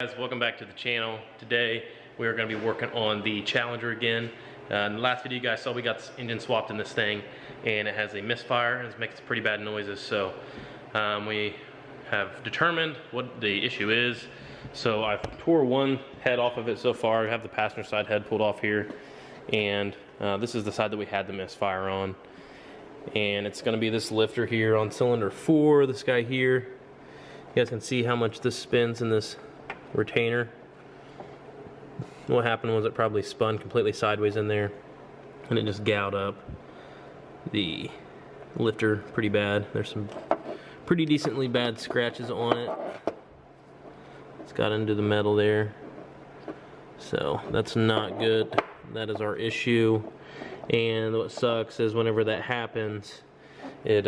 Guys, welcome back to the channel. Today we are going to be working on the Challenger again. In the last video you guys saw we got this engine swapped in this thing and it has a misfire and it makes pretty bad noises, so we have determined what the issue is. So I've tore one head off of it so far. I have the passenger side head pulled off here, and this is the side that we had the misfire on, and it's going to be this lifter here on cylinder 4, this guy here. You guys can see how much this spins in this retainer. What happened was it probably spun completely sideways in there and it just gouged up the lifter pretty bad. There's some pretty decently bad scratches on it. It's got into the metal there, so that's not good. That is our issue, and what sucks is whenever that happens, it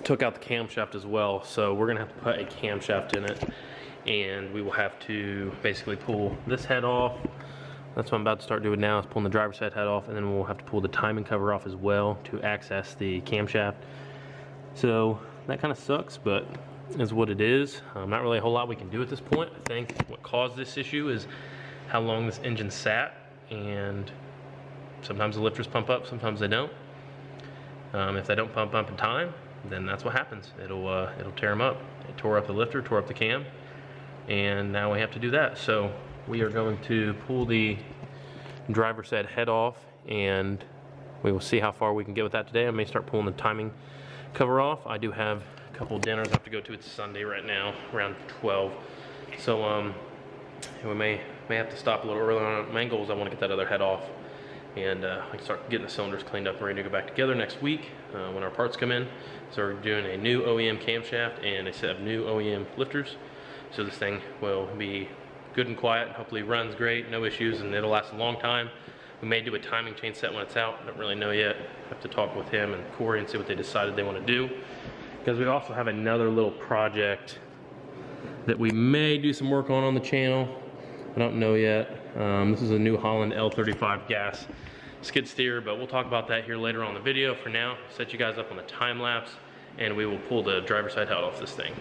took out the camshaft as well. So we're gonna have to put a camshaft in it, and we will have to basically pull this head off. That's what I'm about to start doing now, is pulling the driver's side head off, and then we'll have to pull the timing cover off as well to access the camshaft. So that kind of sucks, but is what it is. Not really a whole lot we can do at this point. I think what caused this issue is how long this engine sat, and sometimes the lifters pump up, sometimes they don't. If they don't pump up in time, then that's what happens. It'll tear them up. It tore up the lifter, tore up the cam, and now we have to do that. So we are going to pull the driver's side head off, and we will see how far we can get with that today. I may start pulling the timing cover off. I do have a couple dinners I have to go to. It's Sunday right now, around 12. So we may have to stop a little early on. Main goal is I want to get that other head off, and I can start getting the cylinders cleaned up and ready to go back together next week when our parts come in. So we're doing a new OEM camshaft and a set of new OEM lifters. So this thing will be good and quiet, and hopefully runs great, no issues, and it'll last a long time. We may do a timing chain set when it's out. I don't really know yet. I have to talk with him and Corey and see what they decided they want to do. Because we also have another little project that we may do some work on the channel. I don't know yet. This is a New Holland L35 gas skid steer, but we'll talk about that here later on in the video. For now, set you guys up on the time lapse, and we will pull the driver's side head off this thing.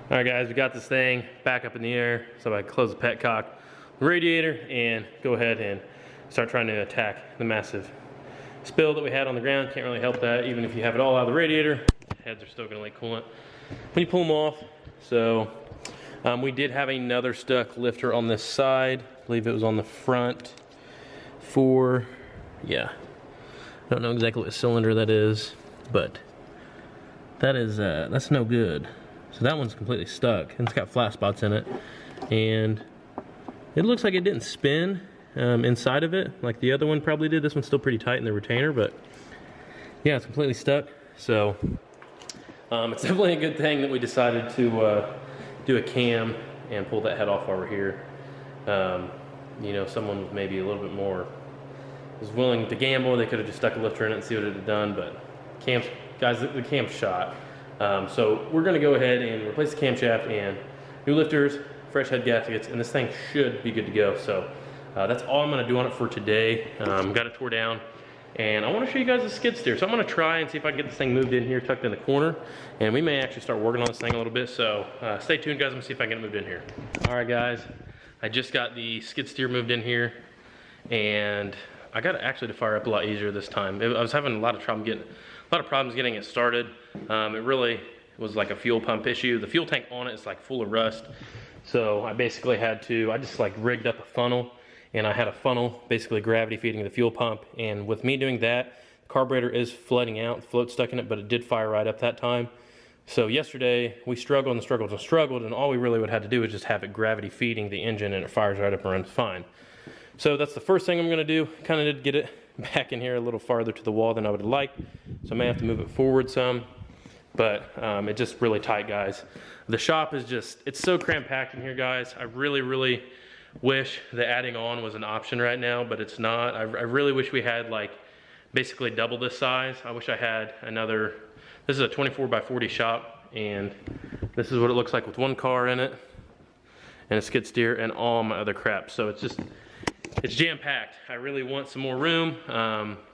All right, guys, we got this thing back up in the air. So I close the petcock, the radiator, and go ahead and start trying to attack the massive spill that we had on the ground. Can't really help that. Even if you have it all out of the radiator, heads are still gonna leak coolant when you pull them off. So we did have another stuck lifter on this side. I believe it was on the front for, yeah. I don't know exactly what cylinder that is, but that is, that's no good. So that one's completely stuck, and it's got flat spots in it. And it looks like it didn't spin inside of it, like the other one probably did. This one's still pretty tight in the retainer, but yeah, it's completely stuck. So it's definitely a good thing that we decided to do a cam and pull that head off while we're here. You know, someone was maybe a little bit more was willing to gamble. They could have just stuck a lifter in it and see what it had done, but cams, guys, the cam's shot. So we're gonna go ahead and replace the camshaft and new lifters, fresh head gaskets, and this thing should be good to go. So that's all I'm gonna do on it for today. Got it tore down, and I wanna show you guys the skid steer. So I'm gonna try and see if I can get this thing moved in here, tucked in the corner, and we may actually start working on this thing a little bit. So stay tuned, guys. I'm gonna see if I can get it moved in here. All right, guys, I just got the skid steer moved in here, and I got it actually to fire up a lot easier this time. I was having a lot of problems getting it started. It really was like a fuel pump issue. The fuel tank on it is like full of rust. So I basically had to, I just like rigged up a funnel, and I had a funnel basically gravity feeding the fuel pump. And with me doing that, the carburetor is flooding out, the float stuck in it, but it did fire right up that time. So yesterday we struggled and struggled and struggled, and all we really would have to do is just have it gravity feeding the engine, and it fires right up and runs fine. So that's the first thing I'm gonna do. Kind of did get it back in here a little farther to the wall than I would like. So I may have to move it forward some, but it's just really tight, guys. The shop is just, it's so cram-packed in here, guys. I really, really wish that adding on was an option right now, but it's not. I really wish we had like basically double this size. I wish I had another, this is a 24x40 shop, and this is what it looks like with one car in it, and a skid steer, and all my other crap. So it's just, it's jam-packed. I really want some more room.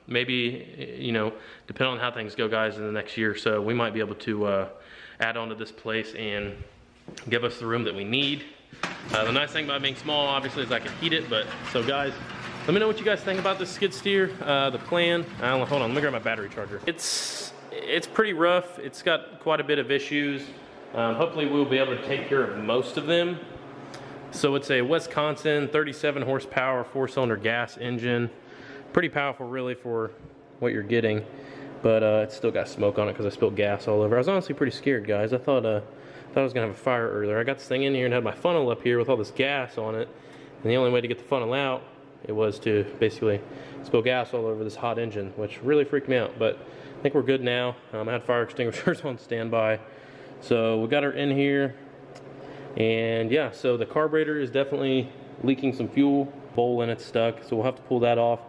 Maybe, you know, depending on how things go, guys, in the next year or so, we might be able to add on to this place and give us the room that we need. The nice thing about being small, obviously, is I can heat it. But so, guys, let me know what you guys think about this skid steer. The plan. Hold on, let me grab my battery charger. It's pretty rough. It's got quite a bit of issues. Hopefully, we'll be able to take care of most of them. So it's a Wisconsin 37 horsepower 4-cylinder gas engine. Pretty powerful really for what you're getting, but it's still got smoke on it because I spilled gas all over. I was honestly pretty scared, guys. I thought I was gonna have a fire earlier. I got this thing in here and had my funnel up here with all this gas on it, and the only way to get the funnel out, it was to basically spill gas all over this hot engine, which really freaked me out. But I think we're good now. I had fire extinguishers on standby. So we got her in here. And yeah, so the carburetor is definitely leaking some fuel. Bowl in it stuck, so we'll have to pull that off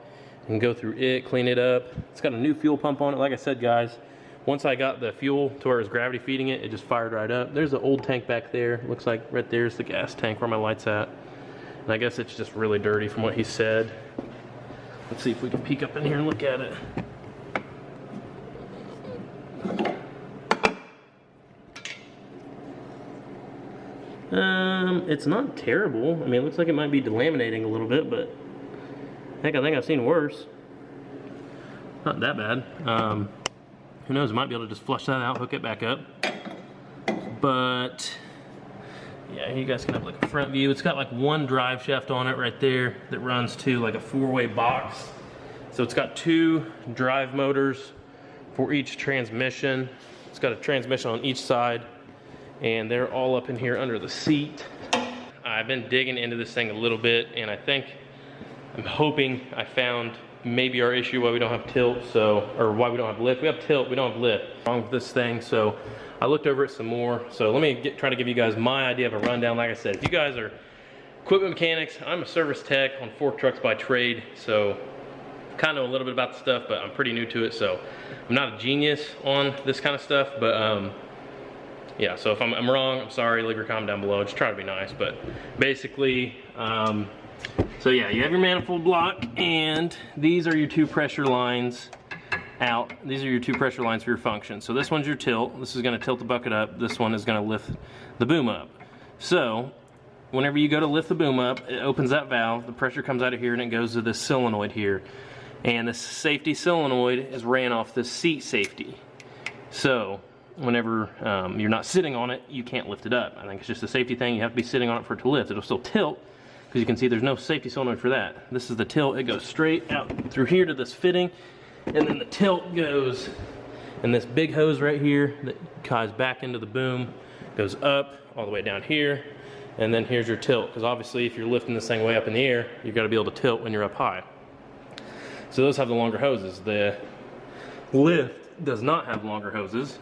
and go through it, clean it up. It's got a new fuel pump on it. Like I said, guys, once I got the fuel to where it was gravity feeding it, it just fired right up. There's an old tank back there. Looks like right there's the gas tank where my light's at. And I guess it's just really dirty from what he said. Let's see if we can peek up in here and look at it. it's not terrible. I mean, it looks like it might be delaminating a little bit, but heck, I think I've seen worse. Not that bad. Who knows, might be able to just flush that out, hook it back up. But yeah, you guys can have like a front view. It's got like one drive shaft on it right there that runs to like a 4-way box. So it's got 2 drive motors for each transmission. It's got a transmission on each side, and they're all up in here under the seat. I've been digging into this thing a little bit, and I'm hoping I found maybe our issue why we don't have tilt, or why we don't have lift. We have tilt, we don't have lift. What's wrong with this thing? So I looked over it some more. So let me try to give you guys my idea of a rundown. Like I said, if you guys are equipment mechanics, I'm a service tech on fork trucks by trade, so kind of know a little bit about the stuff, but I'm pretty new to it, so I'm not a genius on this kind of stuff. But yeah, so if I'm wrong, I'm sorry, leave your comment down below. Just try to be nice. But basically, so yeah, you have your manifold block, and these are your 2 pressure lines out. These are your 2 pressure lines for your function. So this one's your tilt. This is going to tilt the bucket up. This one is going to lift the boom up. So whenever you go to lift the boom up, it opens that valve, the pressure comes out of here, and it goes to this solenoid here. And this safety solenoid is ran off this seat safety. So whenever you're not sitting on it, you can't lift it up. I think it's just a safety thing. You have to be sitting on it for it to lift. It'll still tilt, because you can see there's no safety solenoid for that. This is the tilt. It goes straight out through here to this fitting, and then the tilt goes in this big hose right here that ties back into the boom, goes up all the way down here, and then here's your tilt, because obviously if you're lifting this thing way up in the air, you've got to be able to tilt when you're up high. So those have the longer hoses. The lift does not have longer hoses.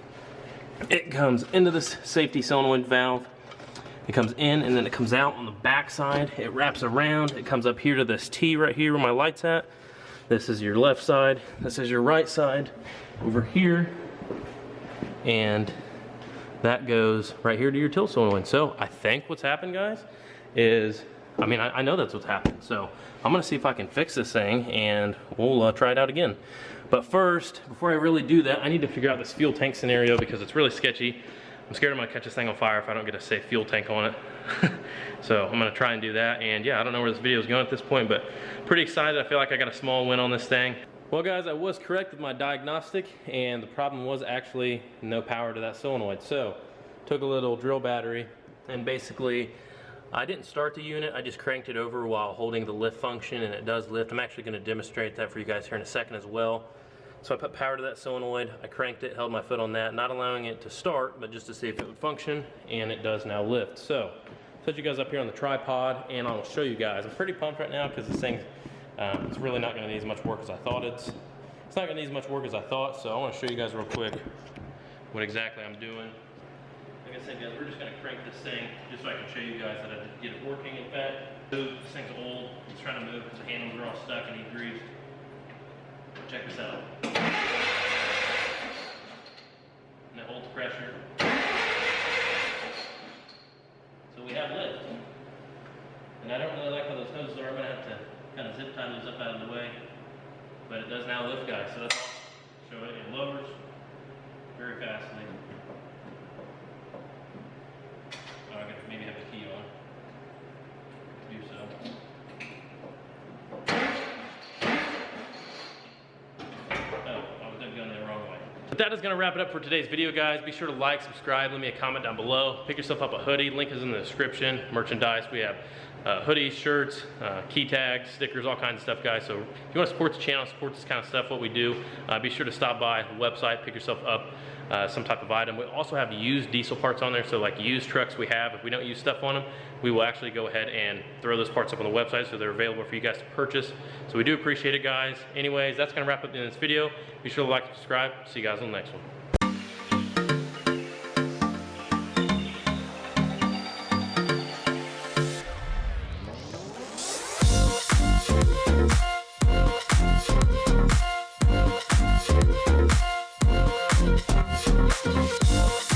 It comes into this safety solenoid valve. It comes in, and then it comes out on the back side. It wraps around. It comes up here to this T right here where my light's at. This is your left side. This is your right side over here. And that goes right here to your tilt solenoid. So I think what's happened, guys, is, I mean, I know that's what's happened. So I'm gonna see if I can fix this thing, and we'll try it out again. But first, before I really do that, I need to figure out this fuel tank scenario, because it's really sketchy. I'm scared I'm gonna catch this thing on fire if I don't get a safe fuel tank on it. So I'm gonna try and do that. And yeah, I don't know where this video is going at this point, but pretty excited. I feel like I got a small win on this thing. Well guys, I was correct with my diagnostic, and the problem was actually no power to that solenoid. So took a little drill battery, and basically I didn't start the unit, I just cranked it over while holding the lift function, and it does lift. I'm actually gonna demonstrate that for you guys here in a second as well. So I put power to that solenoid, I cranked it, held my foot on that, not allowing it to start, but just to see if it would function, and it does now lift. So, set you guys up here on the tripod, and I'll show you guys. I'm pretty pumped right now, because this thing, it's really not gonna need as much work as I thought it's not gonna need as much work as I thought, so I wanna show you guys real quick what exactly I'm doing. Like I said, guys, we're just gonna crank this thing, just so I can show you guys that I did get it working. In fact, this thing's old, it's trying to move because the handles are all stuck and need greased. Check this out. And it holds pressure. So we have lift. And I don't really like how those hoses are. I'm going to have to kind of zip tie those up out of the way. But it does now lift, guys. So that's show it. It lowers very fastly. Oh, I gotta maybe have the key on to do so. But that is going to wrap it up for today's video, guys. Be sure to like, subscribe, leave me a comment down below. Pick yourself up a hoodie. Link is in the description. Merchandise. We have hoodies, shirts, key tags, stickers, all kinds of stuff, guys. So if you want to support the channel, support this kind of stuff, what we do, be sure to stop by the website, pick yourself up some type of item. We also have used diesel parts on there. So like used trucks we have, if we don't use stuff on them, we will actually go ahead and throw those parts up on the website so they're available for you guys to purchase. So we do appreciate it, guys. Anyways, that's going to wrap up in this video. Be sure to like and subscribe. See you guys on the next one.